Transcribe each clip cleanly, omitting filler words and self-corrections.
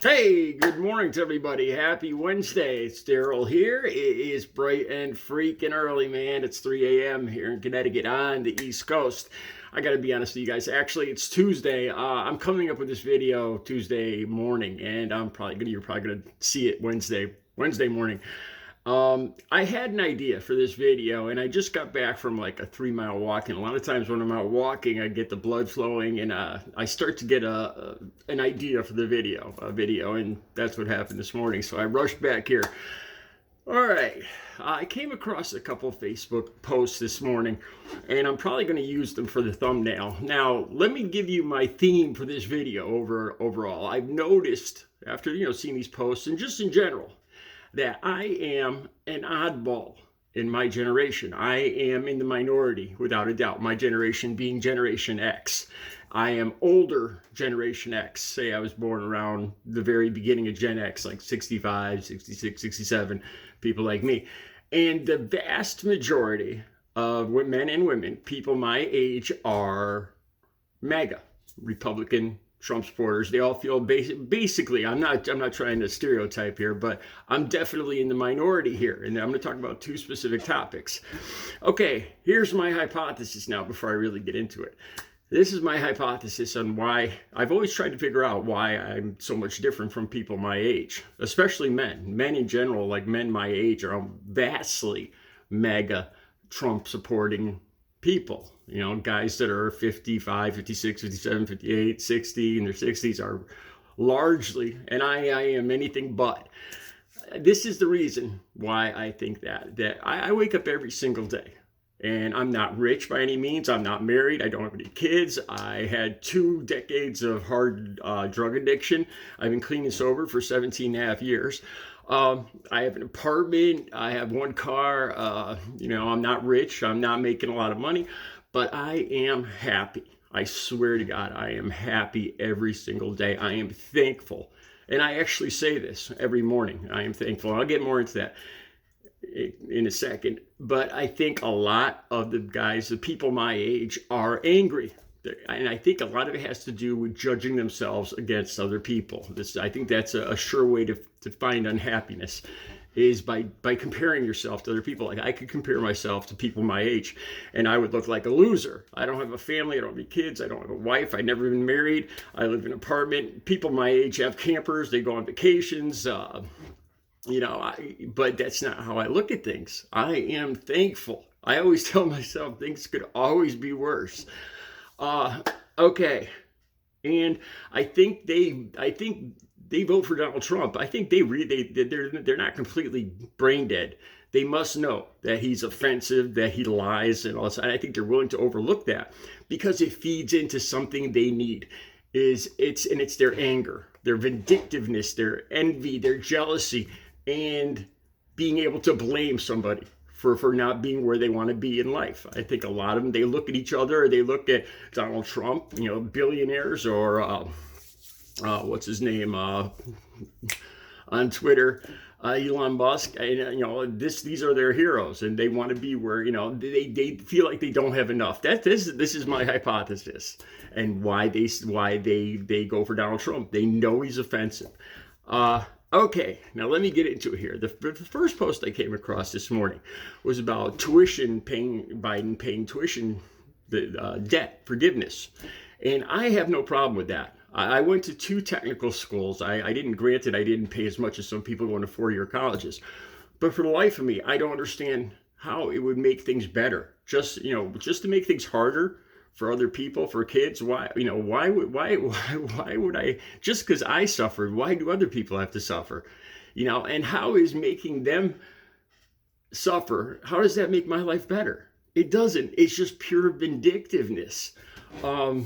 Hey, good morning to everybody. Happy Wednesday. It's Daryl here. It is bright and freaking early, man. It's 3 a.m. here in Connecticut on the East Coast. I got to be honest with you guys. Actually, it's Tuesday. I'm coming up with this video Tuesday morning, and you're probably gonna see it Wednesday morning. I had an idea for this video, and I just got back from like a 3 mile walk. And a lot of times when I'm out walking, I get the blood flowing, and I start to get an idea for the video, and that's what happened this morning. So I rushed back here. All right, I came across a couple of Facebook posts this morning, and I'm probably going to use them for the thumbnail. Now, let me give you my theme for this video overall. I've noticed after seeing these posts and just in general that I am an oddball in my generation. I am in the minority, without a doubt. My generation being Generation X. I am older Generation X. Say I was born around the very beginning of Gen X, like 65, 66, 67, people like me. And the vast majority of men and women, people my age, are MAGA, Republican, Trump supporters. They all feel basically. I'm not trying to stereotype here, but I'm definitely in the minority here, and I'm going to talk about two specific topics. Okay, here's my hypothesis now. Before I really get into it, this is my hypothesis on why I've always tried to figure out why I'm so much different from people my age, especially men. Men in general, like men my age, are vastly MAGA, Trump supporting people. Guys that are 55, 56, 57, 58, 60 in their 60s are largely, and I am anything but. This is the reason why I think that I wake up every single day, and I'm not rich by any means. I'm not married. I don't have any kids. I had 2 decades of hard drug addiction. I've been clean and sober for 17 and a half years. I have an apartment. I have 1 car. I'm not rich. I'm not making a lot of money, but I am happy. I swear to God, I am happy every single day. I am thankful. And I actually say this every morning. I am thankful. I'll get more into that in a second. But I think a lot of the people my age, are angry. And I think a lot of it has to do with judging themselves against other people. I think that's a sure way to find unhappiness, is by comparing yourself to other people. Like, I could compare myself to people my age, and I would look like a loser. I don't have a family. I don't have any kids. I don't have a wife. I've never been married. I live in an apartment. People my age have campers. They go on vacations. But that's not how I look at things. I am thankful. I always tell myself things could always be worse. Okay, and I think they vote for Donald Trump. I think they're not completely brain dead. They must know that he's offensive, that he lies, and all this. And I think they're willing to overlook that because it feeds into something they need. It's their anger, their vindictiveness, their envy, their jealousy, and being able to blame somebody for not being where they want to be in life. I think a lot of them, they look at each other, they look at Donald Trump, billionaires, or what's his name on Twitter, Elon Musk. And these are their heroes, and they want to be where they feel like they don't have enough. This is my hypothesis, and why they go for Donald Trump. They know he's offensive. Okay, now let me get into it here. The first post I came across this morning was about Biden paying tuition, debt forgiveness. And I have no problem with that. I went to 2 technical schools. I didn't pay as much as some people going to 4-year colleges. But for the life of me, I don't understand how it would make things better. Just to make things harder for other people, for kids. Why would I, just because I suffered, why do other people have to suffer? And how is making them suffer, how does that make my life better? It doesn't. It's just pure vindictiveness. I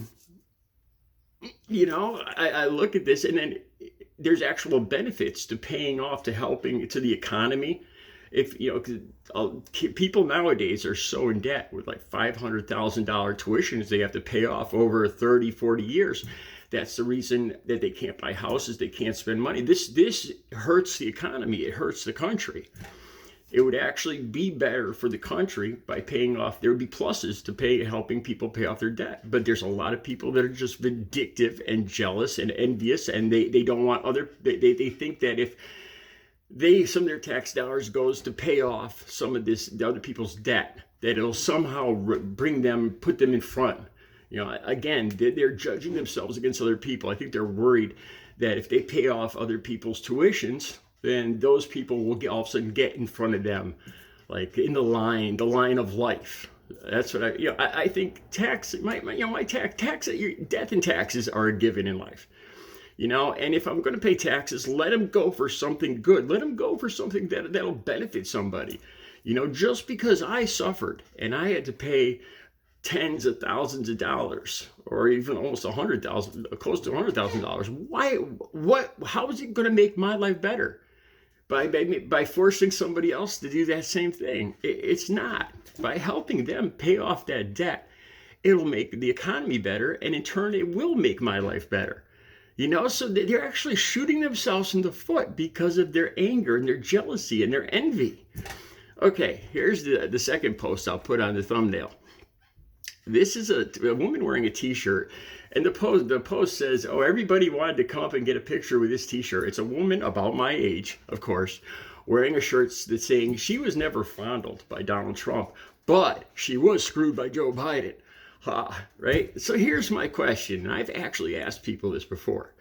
look at this, and then there's actual benefits to paying off, to helping, to the economy. If people nowadays are so in debt with like $500,000 tuitions they have to pay off over 30, 40 years. That's the reason that they can't buy houses. They can't spend money. This hurts the economy. It hurts the country. It would actually be better for the country by paying off. There would be pluses to helping people pay off their debt. But there's a lot of people that are just vindictive and jealous and envious, and they don't want they think that if some of their tax dollars goes to pay off some of the other people's debt, that it'll somehow put them in front. Again, they're judging themselves against other people. I think they're worried that if they pay off other people's tuitions, then those people will all of a sudden get in front of them, like in the line of life. That's what I think death and taxes are a given in life. And if I'm going to pay taxes, let them go for something good. Let them go for something that'll benefit somebody. Just because I suffered and I had to pay tens of thousands of dollars, or even almost close to $100,000. How is it going to make my life better? By forcing somebody else to do that same thing? It's not. By helping them pay off that debt, it'll make the economy better, and in turn, it will make my life better. So they're actually shooting themselves in the foot because of their anger and their jealousy and their envy. Okay, here's the second post I'll put on the thumbnail. This is a woman wearing a t-shirt, and the post says, "Oh, everybody wanted to come up and get a picture with this t-shirt." It's a woman about my age, of course, wearing a shirt that's saying she was never fondled by Donald Trump, but she was screwed by Joe Biden. Right? So here's my question, and I've actually asked people this before.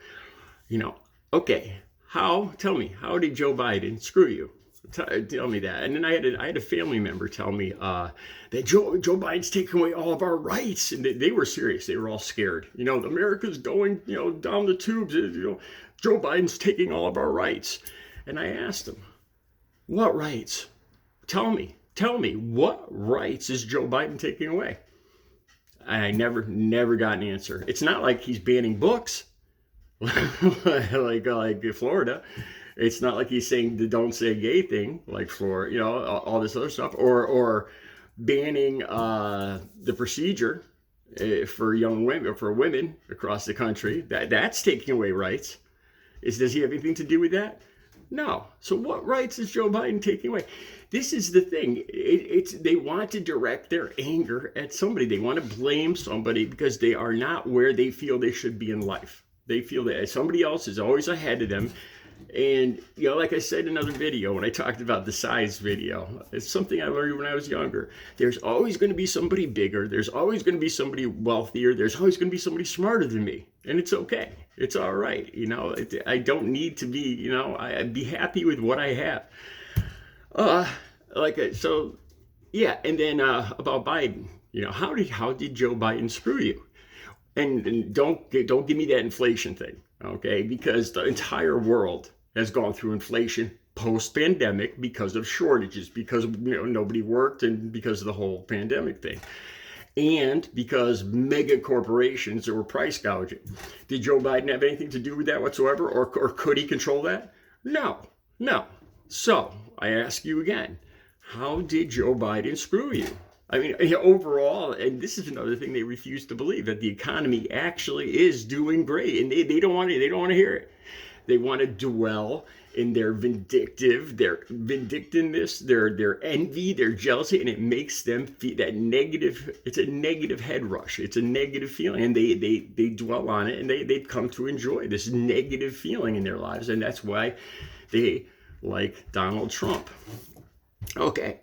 Okay, tell me, how did Joe Biden screw you? Tell me that. And then I had a family member tell me that Joe Biden's taking away all of our rights, and they were serious. They were all scared. America's going down the tubes. Joe Biden's taking all of our rights. And I asked him, what rights? Tell me, what rights is Joe Biden taking away? I never got an answer. It's not like he's banning books, like Florida. It's not like he's saying the "don't say gay" thing, like Florida, all this other stuff, or banning the procedure for women across the country. That's taking away rights. Does he have anything to do with that? No. So what rights is Joe Biden taking away? This is the thing. They want to direct their anger at somebody. They want to blame somebody because they are not where they feel they should be in life. They feel that somebody else is always ahead of them. And, like I said in another video, when I talked about the size video, it's something I learned when I was younger. There's always going to be somebody bigger. There's always going to be somebody wealthier. There's always going to be somebody smarter than me. And it's okay. It's all right. I don't need to be, I'd be happy with what I have. Yeah. And then about Biden, how did Joe Biden screw you? And don't give me that inflation thing. Okay, because the entire world has gone through inflation post-pandemic because of shortages, because nobody worked, and because of the whole pandemic thing, and because mega corporations were price gouging. Did Joe Biden have anything to do with that whatsoever, or could he control that? No. So I ask you again, how did Joe Biden screw you? I mean, overall, and this is another thing they refuse to believe, that the economy actually is doing great, and they don't want to hear it. They want to dwell in their vindictiveness, their envy, their jealousy, and it makes them feel that negative. It's a negative head rush. It's a negative feeling, and they dwell on it, and they've come to enjoy this negative feeling in their lives, and that's why they like Donald Trump. Okay.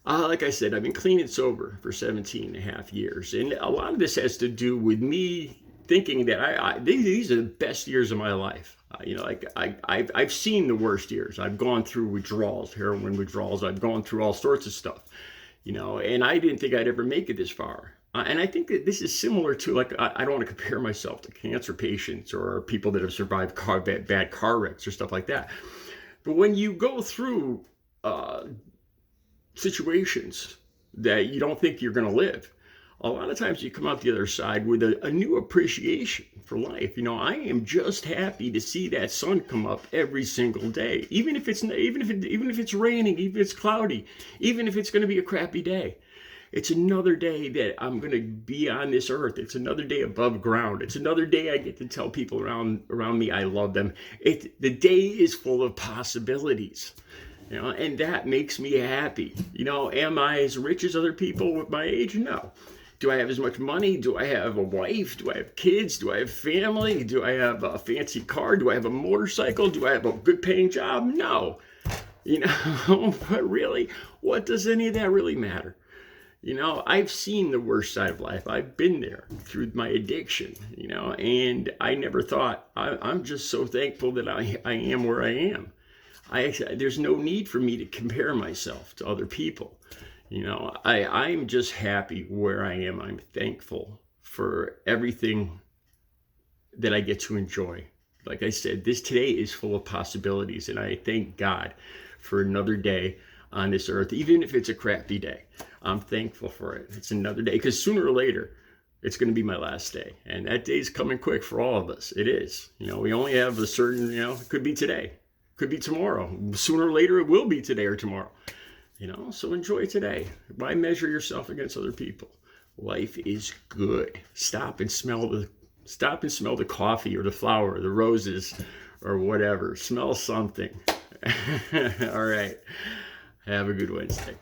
Like I said, I've been clean and sober for 17 and a half years. And a lot of this has to do with me thinking that these are the best years of my life. I've seen the worst years. I've gone through withdrawals, heroin withdrawals. I've gone through all sorts of stuff, and I didn't think I'd ever make it this far. And I think that this is similar to, I don't want to compare myself to cancer patients or people that have survived bad car wrecks or stuff like that. But when you go through situations that you don't think you're going to live, a lot of times you come out the other side with a new appreciation for life. I am just happy to see that sun come up every single day, even if it's raining, even if it's cloudy, even if it's going to be a crappy day. It's another day that I'm going to be on this earth. It's another day above ground. It's another day I get to tell people around me I love them. The day is full of possibilities. You know, and that makes me happy. You know, am I as rich as other people with my age? No. Do I have as much money? Do I have a wife? Do I have kids? Do I have family? Do I have a fancy car? Do I have a motorcycle? Do I have a good paying job? No. You know, but really, what does any of that really matter? You know, I've seen the worst side of life. I've been there through my addiction, you know, and I never thought, I'm just so thankful that I am where I am. There's no need for me to compare myself to other people. You know, I'm just happy where I am. I'm thankful for everything that I get to enjoy. Like I said, today is full of possibilities, and I thank God for another day on this earth, even if it's a crappy day. I'm thankful for it. It's another day, because sooner or later, it's going to be my last day. And that day's coming quick for all of us. It is. You know, we only have a certain, you know, it could be today, could be tomorrow. Sooner or later, it will be today or tomorrow. You know, so enjoy today. Why measure yourself against other people? Life is good. Stop and smell the coffee or the flower or the roses or whatever. Smell something. All right. Have a good Wednesday.